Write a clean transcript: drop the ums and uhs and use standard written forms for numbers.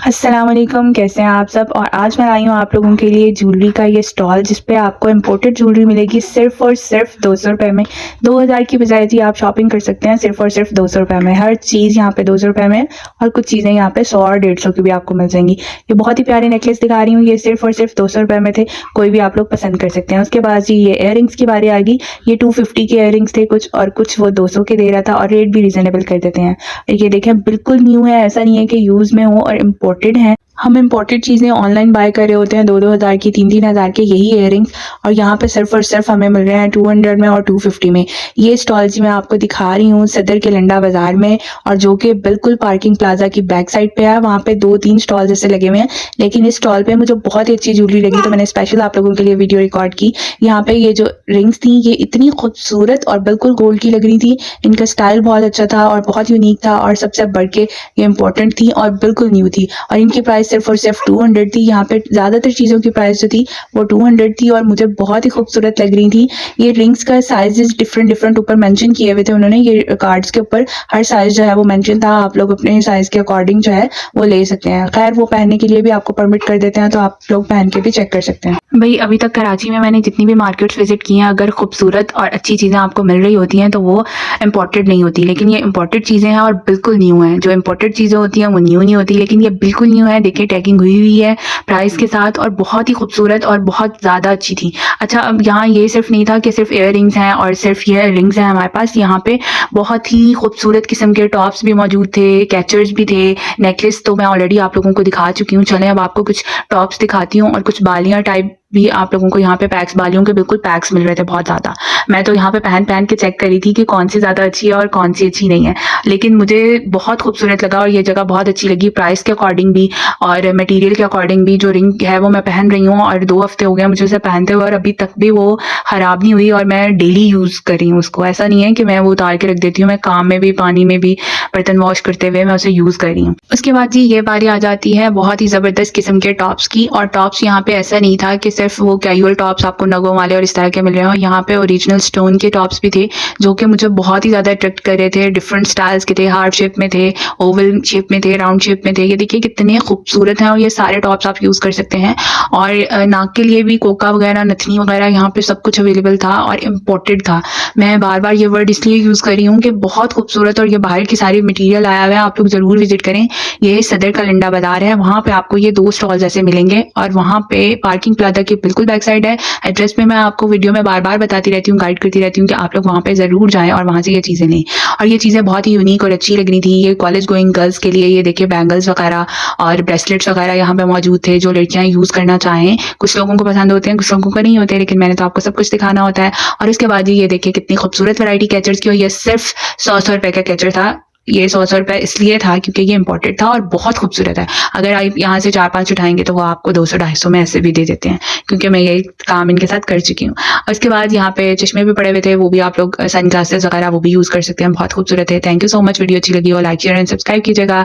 अस्सलाम वालेकुम, कैसे हैं आप सब। और आज मैं आई हूँ आप लोगों के लिए ज्वेलरी का ये स्टॉल जिस पे आपको इम्पोर्टेड ज्वेलरी मिलेगी सिर्फ और सिर्फ 200 रुपये में। 2000 की बजाय जी आप शॉपिंग कर सकते हैं सिर्फ और सिर्फ 200 रुपये में। हर चीज़ यहाँ पे 200 रुपये में और कुछ चीज़ें यहाँ पे 100 और 150 की भी आपको मिल जाएंगी। ये बहुत ही प्यारे नेकलेस दिखा रही हूँ, ये सिर्फ और सिर्फ 200 रुपये में थे। कोई भी आप लोग पसंद कर सकते हैं। उसके बाद जी ये इयर की बारी आ गई। ये 250 के इयर थे कुछ, और कुछ वो 200 के दे रहा था और रेट भी रिजनेबल कर देते हैं। ये देखें बिल्कुल न्यू है, ऐसा नहीं है कि यूज़ में हो, और इम्पोर्टेड है। हम इम्पोर्टेड चीज़ें ऑनलाइन बाय कर रहे होते हैं 2-2 हज़ार की, 3-3 हज़ार के यही इयरिंग्स, और यहाँ पे सिर्फ और सिर्फ हमें मिल रहे हैं 200 में और 250 में। ये स्टॉल जी मैं आपको दिखा रही हूँ सदर के लंडा बाजार में, और जो कि बिल्कुल पार्किंग प्लाजा की बैक साइड पे है। वहाँ पे 2-3 स्टॉल जैसे लगे हुए हैं, लेकिन इस स्टॉल पे मुझे बहुत ही अच्छी ज्वेलरी लगी तो मैंने स्पेशल आप लोगों के लिए वीडियो रिकॉर्ड की। यहाँ पे ये जो रिंग्स थी ये इतनी खूबसूरत और बिल्कुल गोल्ड की लग रही थी। इनका स्टाइल बहुत अच्छा था और बहुत यूनिक था, और सबसे बढ़ के ये इंपॉर्टेंट थी और बिल्कुल न्यू थी। और इनकी प्राइस सिर्फ और सिर्फ 200 थी। यहाँ पे ज़्यादातर चीज़ों की प्राइस जो थी वो 200 थी और मुझे बहुत ही खूबसूरत लग रही थी। ये रिंग्स का साइजेस डिफरेंट डिफरेंट ऊपर मेंशन किए हुए थे उन्होंने, ये कार्ड्स के ऊपर हर साइज जो है वो मेंशन था। आप लोग अपने साइज के अकॉर्डिंग जो है वो ले सकते हैं। खैर वो पहनने के लिए भी आपको परमिट कर देते हैं, तो आप लोग पहन के भी चेक कर सकते हैं। भाई अभी तक कराची में मैंने जितनी भी मार्केट्स विजिट की हैं, अगर खूबसूरत और अच्छी चीज़ें आपको मिल रही होती हैं तो वो इम्पोर्टेड नहीं होती, लेकिन ये इम्पोर्टेड चीज़ें हैं और बिल्कुल न्यू हैं। जो इम्पोर्टेड चीज़ें होती हैं वो न्यू नहीं होती, लेकिन ये बिल्कुल न्यू है। देखिए टैगिंग हुई हुई है प्राइस के साथ, और बहुत ही खूबसूरत और बहुत ज़्यादा अच्छी थी। अच्छा, अब यहाँ ये सिर्फ नहीं था कि सिर्फ इयर रिंग्स हैं और सिर्फ ये रिंग्स हैं हमारे पास। यहाँ पे बहुत ही खूबसूरत किस्म के टॉप्स भी मौजूद थे, कैचर्स भी थे। नेकलेस तो मैं ऑलरेडी आप लोगों को दिखा चुकी हूँ। चलें अब आपको कुछ टॉप्स दिखाती हूँ, और कुछ बालियाँ टाइप भी आप लोगों को यहाँ पे पैक्स, बालियों के बिल्कुल पैक्स मिल रहे थे बहुत ज़्यादा। मैं तो यहाँ पे पहन पहन के चेक करी थी कि कौन सी ज़्यादा अच्छी है और कौन सी अच्छी नहीं है, लेकिन मुझे बहुत खूबसूरत लगा और ये जगह बहुत अच्छी लगी प्राइस के अकॉर्डिंग भी और मटेरियल के अकॉर्डिंग भी। जो रिंग है वो मैं पहन रही हूँ और 2 हफ्ते हो गए मुझे उसे पहनते हुए, और अभी तक भी वो ख़राब नहीं हुई, और मैं डेली यूज़ कर रही हूँ उसको। ऐसा नहीं है कि मैं वो उतार के रख देती हूँ, मैं काम में भी, पानी में भी, बर्तन वॉश करते हुए मैं उसे यूज़ कर रही हूँ। उसके बाद जी ये बारी आ जाती है बहुत ही ज़बरदस्त किस्म के टॉप्स की। और टॉप्स यहाँ पे ऐसा नहीं था कि सिर्फ वो कैजुअल टॉप्स आपको नगों वाले और इस तरह के मिल रहे हो। यहाँ पे ओरिजिनल स्टोन के टॉप्स भी थे जो कि मुझे बहुत ही ज़्यादा अट्रैक्ट कर रहे थे। डिफरेंट स्टाइल्स के थे, हार्ट शेप में थे, ओवल शेप में थे, राउंड शेप में थे। ये देखिए कितने खूबसूरत हैं, और ये सारे टॉप्स आप यूज़ कर सकते हैं। और नाक के लिए भी कोका वगैरह, नथनी वगैरह, यहाँ पे सब कुछ अवेलेबल था और इम्पोर्टेड था। मैं बार बार ये वर्ड इसलिए यूज़ कर रही हूँ कि बहुत खूबसूरत, और ये बाहर की सारी मटीरियल आया हुआ है, आप लोग ज़रूर विजिट करें। ये सदर का लंडा बाजार है, वहाँ पे आपको ये 2 स्टॉल जैसे मिलेंगे, और वहाँ पे पार्किंग प्लाजा के बिल्कुल बैक साइड है। एड्रेस पे मैं आपको वीडियो में बार बार बताती रहती हूँ, गाइड करती रहती हूँ कि आप लोग वहाँ पे ज़रूर जाएं और वहाँ से ये चीज़ें लें। और ये चीज़ें बहुत ही यूनिक और अच्छी लग रही थी। ये कॉलेज गोइंग गर्ल्स के लिए, ये देखिए बैंगल्स वगैरह और ब्रेसलेट्स वगैरह यहाँ पे मौजूद थे जो लड़कियाँ यूज़ करना चाहें। कुछ लोगों को पसंद होते हैं, कुछ लोगों को नहीं होते, लेकिन मैंने तो आपको सब कुछ दिखाना होता है। और उसके बाद ये देखिए कितनी खूबसूरत वैरायटी कैचर्स की, और ये सिर्फ 100 रुपये का कैचर था। ये 100 रुपये इसलिए था क्योंकि ये इंपॉर्टेंट था और बहुत खूबसूरत है। अगर आप यहाँ से 4-5 उठाएंगे तो वो आपको 200-250 में ऐसे भी दे देते हैं, क्योंकि मैं ये काम इनके साथ कर चुकी हूँ। और उसके बाद यहाँ पे चश्मे भी पड़े हुए थे, वो भी आप लोग सन ग्लासेस वगैरह वो भी यूज़ कर सकते हैं, बहुत खूबसूरत है। Thank you so much. Video अच्छी लगी हो लाइक शेयर एंड सब्सक्राइब कीजिएगा।